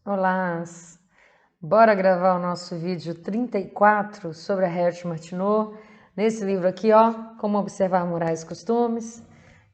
Olá, bora gravar o nosso vídeo 34 sobre a Harriet Martineau, nesse livro aqui, ó, Como Observar Morais e Costumes.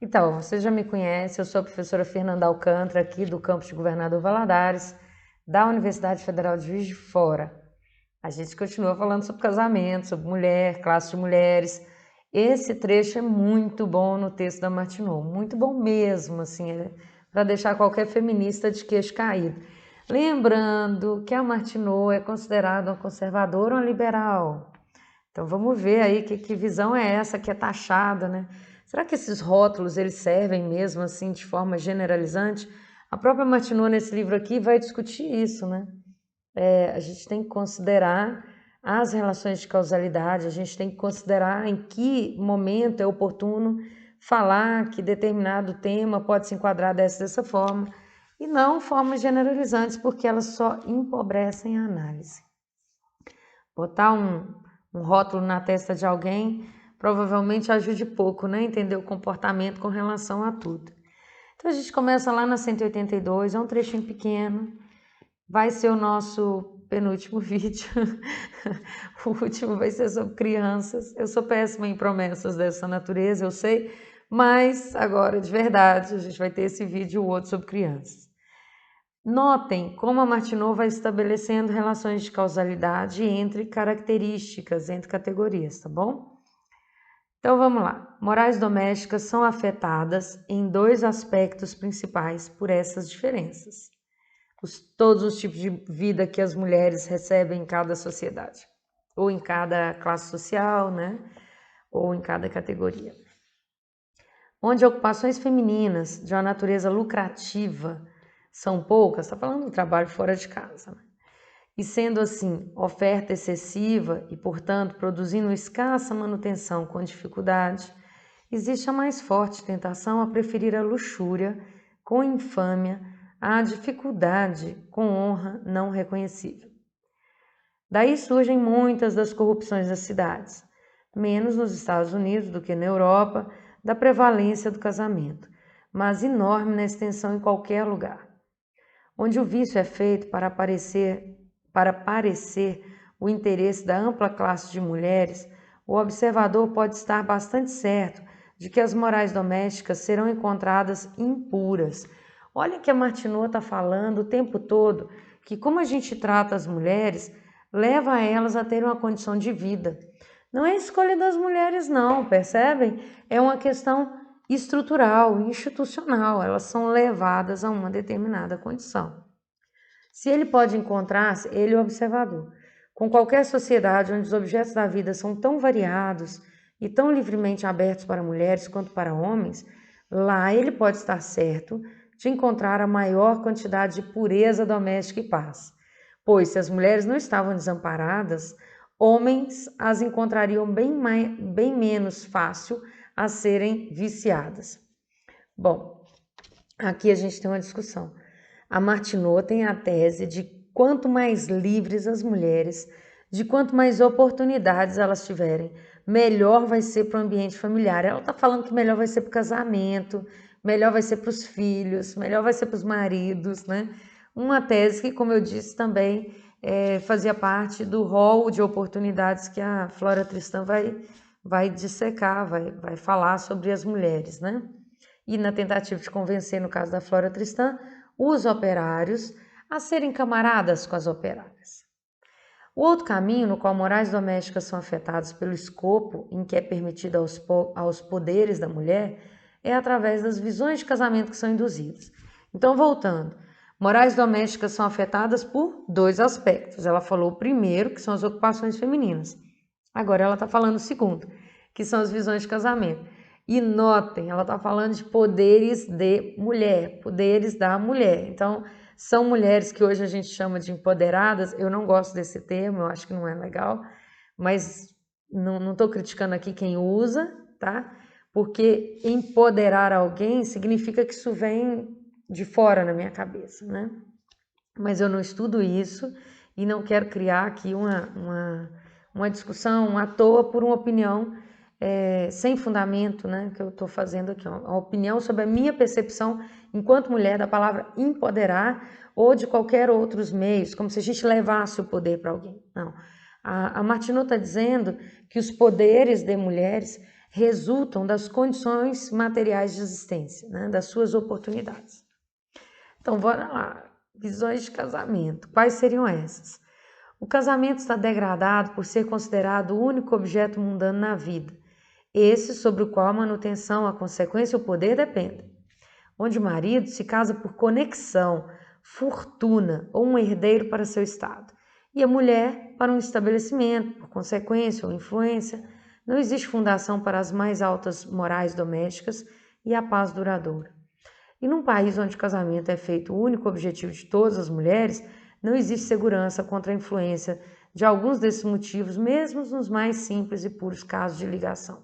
Então, você já me conhece, eu sou a professora Fernanda Alcântara, aqui do campus de Governador Valadares, da Universidade Federal de Juiz de Fora. A gente continua falando sobre casamento, sobre mulher, classe de mulheres. Esse trecho é muito bom no texto da Martineau, muito bom mesmo, assim, para deixar qualquer feminista de queixo caído. Lembrando que a Martineau é considerada uma conservadora ou uma liberal. Então vamos ver aí que visão é essa que é taxada, né? Será que esses rótulos eles servem mesmo assim de forma generalizante? A própria Martineau nesse livro aqui vai discutir isso, né? A gente tem que considerar as relações de causalidade, a gente tem que considerar em que momento é oportuno falar que determinado tema pode se enquadrar dessa forma, e não formas generalizantes, porque elas só empobrecem a análise. Botar um rótulo na testa de alguém provavelmente ajude pouco, né? Entender o comportamento com relação a tudo. Então a gente começa lá na 182, é um trechinho pequeno, vai ser o nosso penúltimo vídeo. O último vai ser sobre crianças. Eu sou péssima em promessas dessa natureza, eu sei, mas agora, de verdade, a gente vai ter esse vídeo e o outro sobre crianças. Notem como a Martineau vai estabelecendo relações de causalidade entre características, entre categorias, tá bom? Então vamos lá. Morais domésticas são afetadas em dois aspectos principais por essas diferenças. Todos os tipos de vida que as mulheres recebem em cada sociedade, ou em cada classe social, né? Ou em cada categoria. Onde ocupações femininas de uma natureza lucrativa são poucas, está falando do trabalho fora de casa, né? E sendo assim, oferta excessiva e, portanto, produzindo escassa manutenção com dificuldade, existe a mais forte tentação a preferir a luxúria com infâmia à dificuldade com honra não reconhecível. Daí surgem muitas das corrupções das cidades, menos nos Estados Unidos do que na Europa, da prevalência do casamento, mas enorme na extensão em qualquer lugar. Onde o vício é feito para parecer o interesse da ampla classe de mulheres, o observador pode estar bastante certo de que as morais domésticas serão encontradas impuras. Olha que a Martineau está falando o tempo todo, que como a gente trata as mulheres, leva elas a ter uma condição de vida. Não é escolha das mulheres não, percebem? É uma questão estrutural, institucional, elas são levadas a uma determinada condição. Se ele pode encontrar-se, ele é o observador, com qualquer sociedade onde os objetos da vida são tão variados e tão livremente abertos para mulheres quanto para homens, lá ele pode estar certo de encontrar a maior quantidade de pureza doméstica e paz, pois se as mulheres não estavam desamparadas, homens as encontrariam bem menos fácil a serem viciadas. Bom, aqui a gente tem uma discussão. A Martineau tem a tese de quanto mais livres as mulheres, de quanto mais oportunidades elas tiverem, melhor vai ser para o ambiente familiar. Ela está falando que melhor vai ser para o casamento, melhor vai ser para os filhos, melhor vai ser para os maridos, né? Uma tese que, como eu disse, também fazia parte do rol de oportunidades que a Flora Tristan vai dissecar, vai falar sobre as mulheres, né? E na tentativa de convencer, no caso da Flora Tristan, os operários a serem camaradas com as operárias. O outro caminho, no qual morais domésticas são afetadas pelo escopo em que é permitido aos poderes da mulher, é através das visões de casamento que são induzidas. Então, voltando, morais domésticas são afetadas por dois aspectos. Ela falou o primeiro, que são as ocupações femininas. Agora ela está falando o segundo, que são as visões de casamento. E notem, ela está falando de poderes de mulher, poderes da mulher. Então, são mulheres que hoje a gente chama de empoderadas. Eu não gosto desse termo, eu acho que não é legal, mas não estou criticando aqui quem usa, tá? Porque empoderar alguém significa que isso vem de fora na minha cabeça, né? Mas eu não estudo isso e não quero criar aqui uma discussão à toa por uma opinião sem fundamento, né, que eu estou fazendo aqui, uma opinião sobre a minha percepção enquanto mulher da palavra empoderar ou de qualquer outros meios, como se a gente levasse o poder para alguém. Não. A Martineau está dizendo que os poderes de mulheres resultam das condições materiais de existência, né, das suas oportunidades. Então, bora lá. Visões de casamento. Quais seriam essas? O casamento está degradado por ser considerado o único objeto mundano na vida, esse sobre o qual a manutenção, a consequência e o poder dependem. Onde o marido se casa por conexão, fortuna ou um herdeiro para seu estado, e a mulher para um estabelecimento, por consequência ou influência. Não existe fundação para as mais altas morais domésticas e a paz duradoura. E num país onde o casamento é feito o único objetivo de todas as mulheres, não existe segurança contra a influência de alguns desses motivos, mesmo nos mais simples e puros casos de ligação.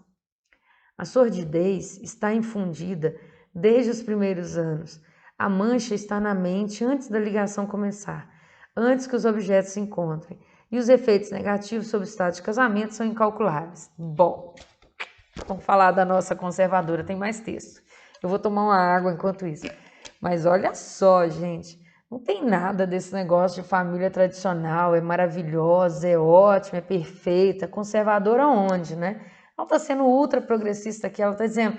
A sordidez está infundida desde os primeiros anos. A mancha está na mente antes da ligação começar, antes que os objetos se encontrem. E os efeitos negativos sobre o estado de casamento são incalculáveis. Bom, vamos falar da nossa conservadora, tem mais texto. Eu vou tomar uma água enquanto isso. Mas olha só, gente, não tem nada desse negócio de família tradicional, é maravilhosa, é ótima, é perfeita, conservadora onde, né? Ela está sendo ultra progressista aqui, ela está dizendo,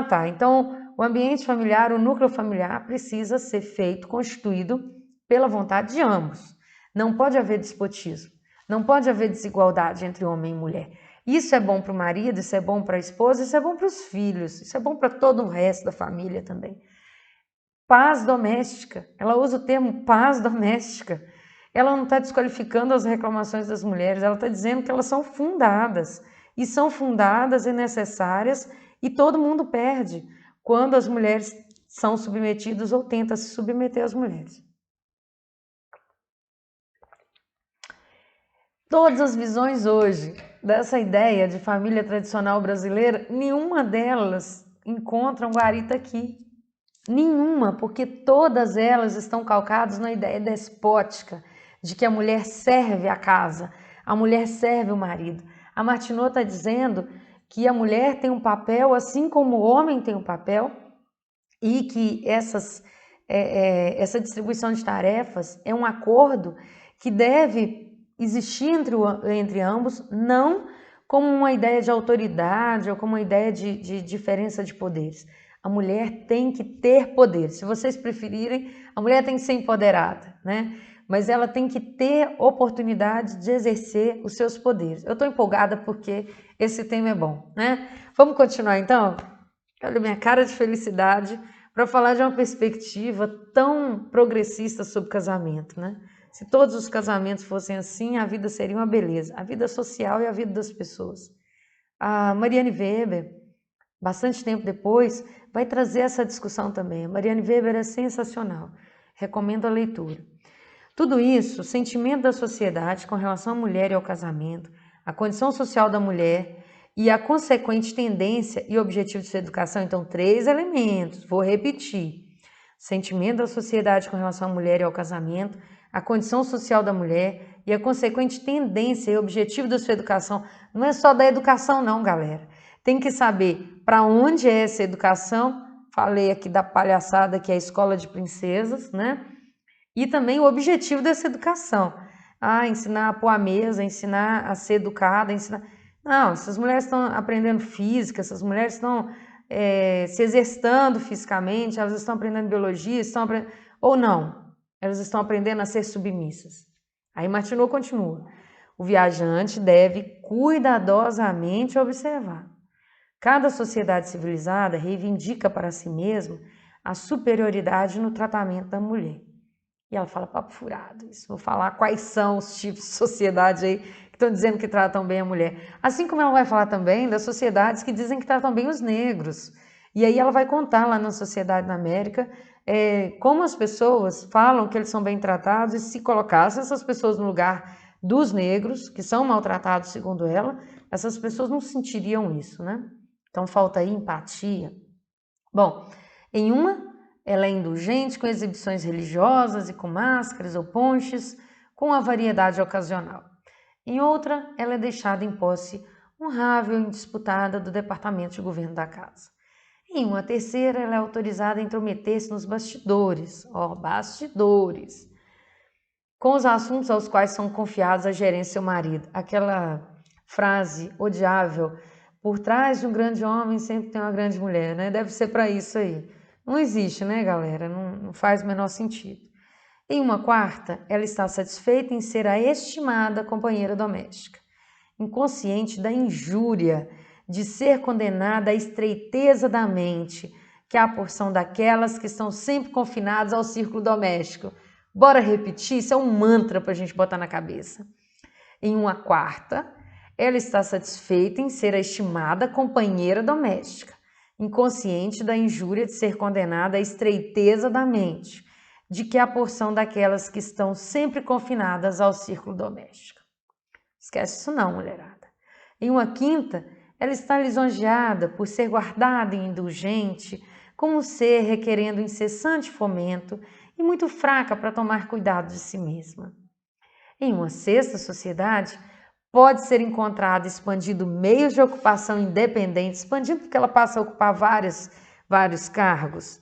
tá, então o ambiente familiar, o núcleo familiar precisa ser feito, constituído pela vontade de ambos. Não pode haver despotismo, não pode haver desigualdade entre homem e mulher. Isso é bom para o marido, isso é bom para a esposa, isso é bom para os filhos, isso é bom para todo o resto da família também. Paz doméstica, ela usa o termo paz doméstica. Ela não está desqualificando as reclamações das mulheres, ela está dizendo que elas são fundadas. E são fundadas e necessárias e todo mundo perde quando as mulheres são submetidas ou tentam se submeter às mulheres. Todas as visões hoje dessa ideia de família tradicional brasileira, nenhuma delas encontra um guarita aqui. Nenhuma, porque todas elas estão calcadas na ideia despótica de que a mulher serve a casa, a mulher serve o marido. A Martineau está dizendo que a mulher tem um papel assim como o homem tem um papel e que essa distribuição de tarefas é um acordo que deve existir entre ambos, não como uma ideia de autoridade ou como uma ideia de diferença de poderes. A mulher tem que ter poder. Se vocês preferirem, a mulher tem que ser empoderada, né? Mas ela tem que ter oportunidade de exercer os seus poderes. Eu estou empolgada porque esse tema é bom, né? Vamos continuar então? Olha minha cara de felicidade para falar de uma perspectiva tão progressista sobre casamento, né? Se todos os casamentos fossem assim, a vida seria uma beleza. A vida social e a vida das pessoas. A Marianne Weber, bastante tempo depois, vai trazer essa discussão também. A Marianne Weber é sensacional. Recomendo a leitura. Tudo isso, o sentimento da sociedade com relação à mulher e ao casamento, a condição social da mulher e a consequente tendência e objetivo de sua educação. Então, 3 elementos, vou repetir. Sentimento da sociedade com relação à mulher e ao casamento, a condição social da mulher e a consequente tendência e objetivo da sua educação. Não é só da educação não, galera. Tem que saber para onde é essa educação. Falei aqui da palhaçada que é a escola de princesas, né? E também o objetivo dessa educação. Ensinar a pôr a mesa, ensinar a ser educada, ensinar... Não, essas mulheres estão aprendendo física, essas mulheres estão se exercitando fisicamente, elas estão aprendendo biologia, ou não, elas estão aprendendo a ser submissas. Aí Martineau continua. O viajante deve cuidadosamente observar. Cada sociedade civilizada reivindica para si mesma a superioridade no tratamento da mulher. E ela fala, papo furado, isso. Vou falar quais são os tipos de sociedade aí que estão dizendo que tratam bem a mulher. Assim como ela vai falar também das sociedades que dizem que tratam bem os negros. E aí ela vai contar lá na sociedade na América como as pessoas falam que eles são bem tratados e se colocassem essas pessoas no lugar dos negros, que são maltratados segundo ela, essas pessoas não sentiriam isso, né? Então falta aí empatia. Bom, em uma... ela é indulgente com exibições religiosas e com máscaras ou ponches, com a variedade ocasional. Em outra, ela é deixada em posse honrável e indisputada do departamento de governo da casa. Em uma terceira, ela é autorizada a intrometer-se nos bastidores, bastidores, com os assuntos aos quais são confiados a gerência e seu marido. Aquela frase odiável, por trás de um grande homem sempre tem uma grande mulher, né? Deve ser para isso aí. Não existe, né, galera? Não faz o menor sentido. Em uma quarta, ela está satisfeita em ser a estimada companheira doméstica, inconsciente da injúria de ser condenada à estreiteza da mente, que é a porção daquelas que estão sempre confinadas ao círculo doméstico. Bora repetir? Isso é um mantra para a gente botar na cabeça. Em uma quarta, ela está satisfeita em ser a estimada companheira doméstica, inconsciente da injúria de ser condenada à estreiteza da mente, de que é a porção daquelas que estão sempre confinadas ao círculo doméstico. Esquece isso não, mulherada. Em uma quinta, ela está lisonjeada por ser guardada e indulgente, como um ser requerendo incessante fomento e muito fraca para tomar cuidado de si mesma. Em uma sexta sociedade, pode ser encontrado expandido meios de ocupação independente, expandindo porque ela passa a ocupar vários cargos,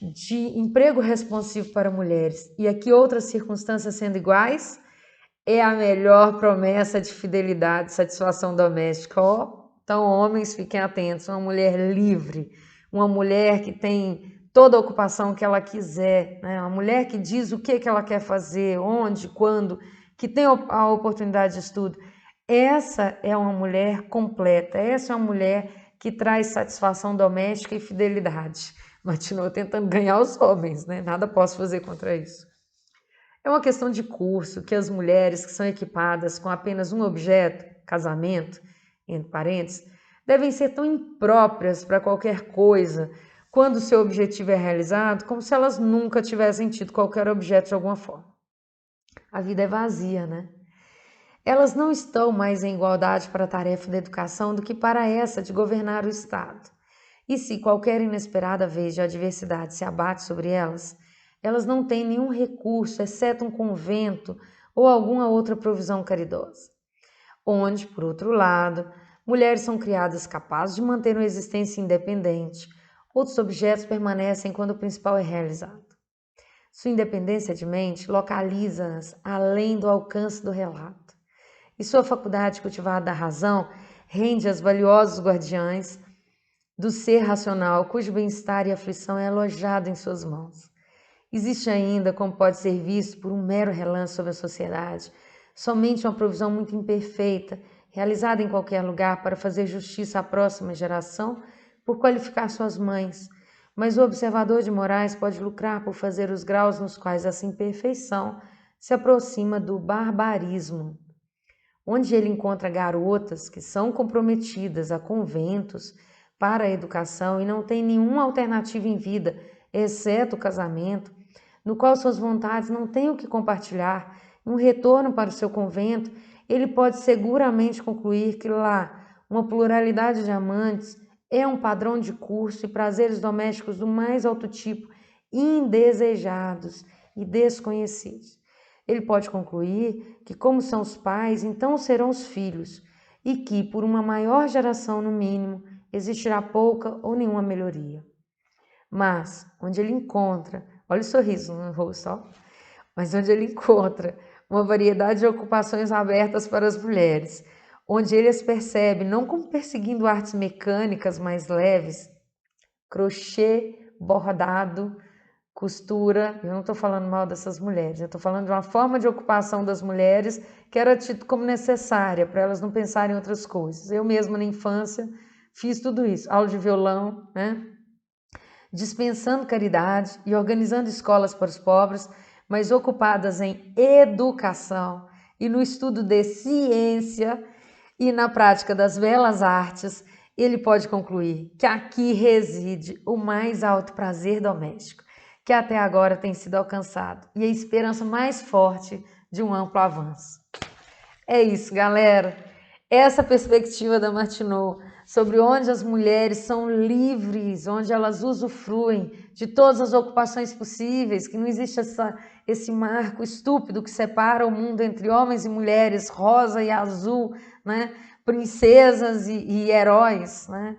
de emprego responsivo para mulheres, e aqui outras circunstâncias sendo iguais, é a melhor promessa de fidelidade e satisfação doméstica. Então, homens, fiquem atentos, uma mulher livre, uma mulher que tem toda a ocupação que ela quiser, né? Uma mulher que diz o que ela quer fazer, onde, quando, que tem a oportunidade de estudo. Essa é uma mulher completa, essa é uma mulher que traz satisfação doméstica e fidelidade. Martineau tentando ganhar os homens, né? Nada posso fazer contra isso. É uma questão de curso que as mulheres que são equipadas com apenas um objeto, casamento, entre parênteses, devem ser tão impróprias para qualquer coisa quando o seu objetivo é realizado, como se elas nunca tivessem tido qualquer objeto de alguma forma. A vida é vazia, né? Elas não estão mais em igualdade para a tarefa da educação do que para essa de governar o Estado. E se qualquer inesperada vez de adversidade se abate sobre elas, elas não têm nenhum recurso, exceto um convento ou alguma outra provisão caridosa. Onde, por outro lado, mulheres são criadas capazes de manter uma existência independente, outros objetos permanecem quando o principal é realizado. Sua independência de mente localiza-as além do alcance do relato, e sua faculdade cultivada da razão rende-as valiosos guardiães do ser racional, cujo bem-estar e aflição é alojado em suas mãos. Existe ainda, como pode ser visto por um mero relance sobre a sociedade, somente uma provisão muito imperfeita, realizada em qualquer lugar para fazer justiça à próxima geração, por qualificar suas mães, mas o observador de morais pode lucrar por fazer os graus nos quais essa imperfeição se aproxima do barbarismo, onde ele encontra garotas que são comprometidas a conventos para a educação e não têm nenhuma alternativa em vida, exceto o casamento, no qual suas vontades não têm o que compartilhar. Em um retorno para o seu convento, ele pode seguramente concluir que lá uma pluralidade de amantes é um padrão de curso e prazeres domésticos do mais alto tipo, indesejados e desconhecidos. Ele pode concluir que, como são os pais, então serão os filhos, e que, por uma maior geração no mínimo, existirá pouca ou nenhuma melhoria. Mas, onde ele encontra, olha o sorriso no rosto, ó, mas onde ele encontra uma variedade de ocupações abertas para as mulheres, onde ele as percebe não como perseguindo artes mecânicas mais leves, crochê, bordado, costura. Eu não estou falando mal dessas mulheres, eu estou falando de uma forma de ocupação das mulheres que era tido como necessária para elas não pensarem em outras coisas. Eu mesma na infância fiz tudo isso, aula de violão, né? Dispensando caridade e organizando escolas para os pobres, mas ocupadas em educação e no estudo de ciência e na prática das belas artes, ele pode concluir que aqui reside o mais alto prazer doméstico, que até agora tem sido alcançado, e a esperança mais forte de um amplo avanço. É isso, galera. Essa perspectiva da Martineau sobre onde as mulheres são livres, onde elas usufruem de todas as ocupações possíveis, que não existe esse marco estúpido que separa o mundo entre homens e mulheres, rosa e azul, né? princesas e heróis, né?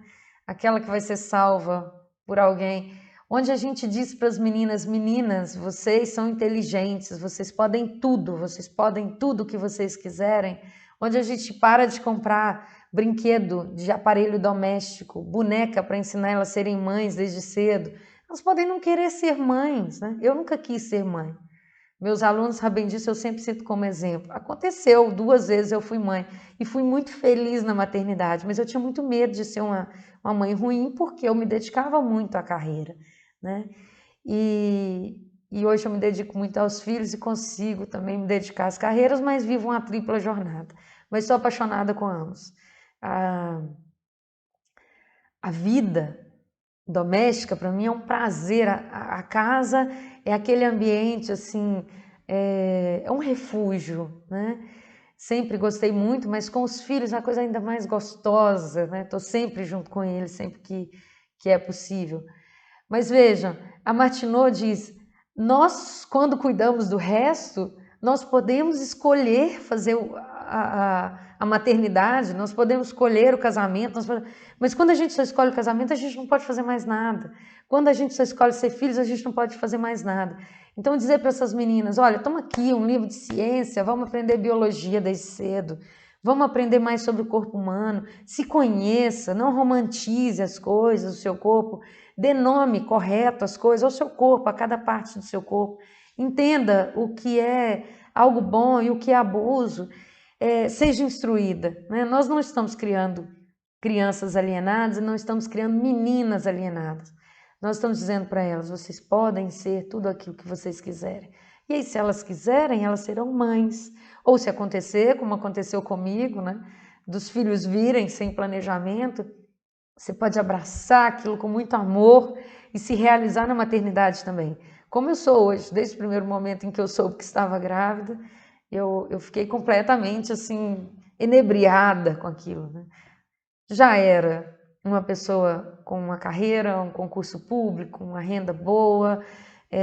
Aquela que vai ser salva por alguém. Onde a gente diz para as meninas, meninas, vocês são inteligentes, vocês podem tudo que vocês quiserem. Onde a gente para de comprar brinquedo de aparelho doméstico, boneca para ensinar elas a serem mães desde cedo. Elas podem não querer ser mães, né? Eu nunca quis ser mãe. Meus alunos sabem disso, eu sempre cito como exemplo. Aconteceu, 2 vezes eu fui mãe e fui muito feliz na maternidade, mas eu tinha muito medo de ser uma mãe ruim porque eu me dedicava muito à carreira, né? E hoje eu me dedico muito aos filhos e consigo também me dedicar às carreiras, mas vivo uma tripla jornada. Mas sou apaixonada com ambos. A vida doméstica para mim é um prazer. A casa é aquele ambiente assim, é um refúgio, né? Sempre gostei muito, mas com os filhos é uma coisa ainda mais gostosa, né? Estou sempre junto com eles, sempre que é possível. Mas vejam, a Martineau diz, nós quando cuidamos do resto, nós podemos escolher fazer a maternidade, nós podemos escolher o casamento, mas quando a gente só escolhe o casamento, a gente não pode fazer mais nada. Quando a gente só escolhe ser filhos, a gente não pode fazer mais nada. Então dizer para essas meninas, olha, toma aqui um livro de ciência, vamos aprender biologia desde cedo, vamos aprender mais sobre o corpo humano, se conheça, não romantize as coisas, o seu corpo, dê nome correto às coisas, ao seu corpo, a cada parte do seu corpo. Entenda o que é algo bom e o que é abuso. Seja instruída, né? Nós não estamos criando crianças alienadas e não estamos criando meninas alienadas. Nós estamos dizendo para elas, vocês podem ser tudo aquilo que vocês quiserem. E aí, se elas quiserem, elas serão mães. Ou se acontecer, como aconteceu comigo, né? Dos filhos virem sem planejamento, você pode abraçar aquilo com muito amor e se realizar na maternidade também. Como eu sou hoje, desde o primeiro momento em que eu soube que estava grávida, eu fiquei completamente assim, enebriada com aquilo, né? Já era uma pessoa com uma carreira, um concurso público, uma renda boa,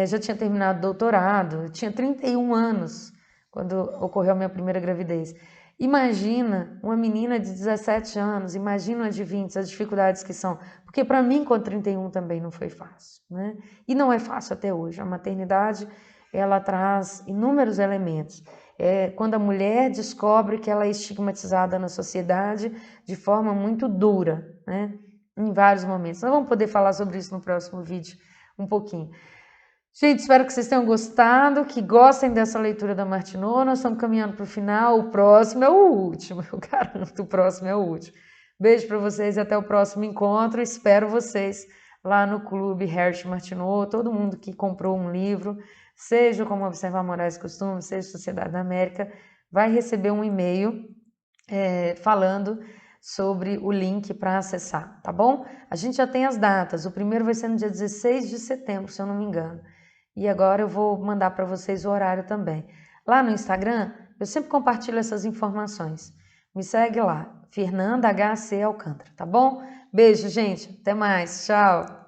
já tinha terminado o doutorado, tinha 31 anos quando ocorreu a minha primeira gravidez. Imagina uma menina de 17 anos, imagina uma de 20, as dificuldades que são. Porque para mim, com 31 também não foi fácil, né? E não é fácil até hoje. A maternidade, ela traz inúmeros elementos. Quando a mulher descobre que ela é estigmatizada na sociedade de forma muito dura, né? Em vários momentos. Nós vamos poder falar sobre isso no próximo vídeo um pouquinho. Gente, espero que vocês tenham gostado, que gostem dessa leitura da Martineau. Nós estamos caminhando para o final, o próximo é o último, eu garanto, o próximo é o último. Beijo para vocês e até o próximo encontro. Espero vocês lá no Clube Hersh Martineau, todo mundo que comprou um livro, seja Como Observar Morais e Costumes, seja Sociedade da América, vai receber um e-mail falando sobre o link para acessar, tá bom? A gente já tem as datas, o primeiro vai ser no dia 16 de setembro, se eu não me engano. E agora eu vou mandar para vocês o horário também. Lá no Instagram, eu sempre compartilho essas informações. Me segue lá, Fernanda HC Alcântara, tá bom? Beijo, gente. Até mais. Tchau.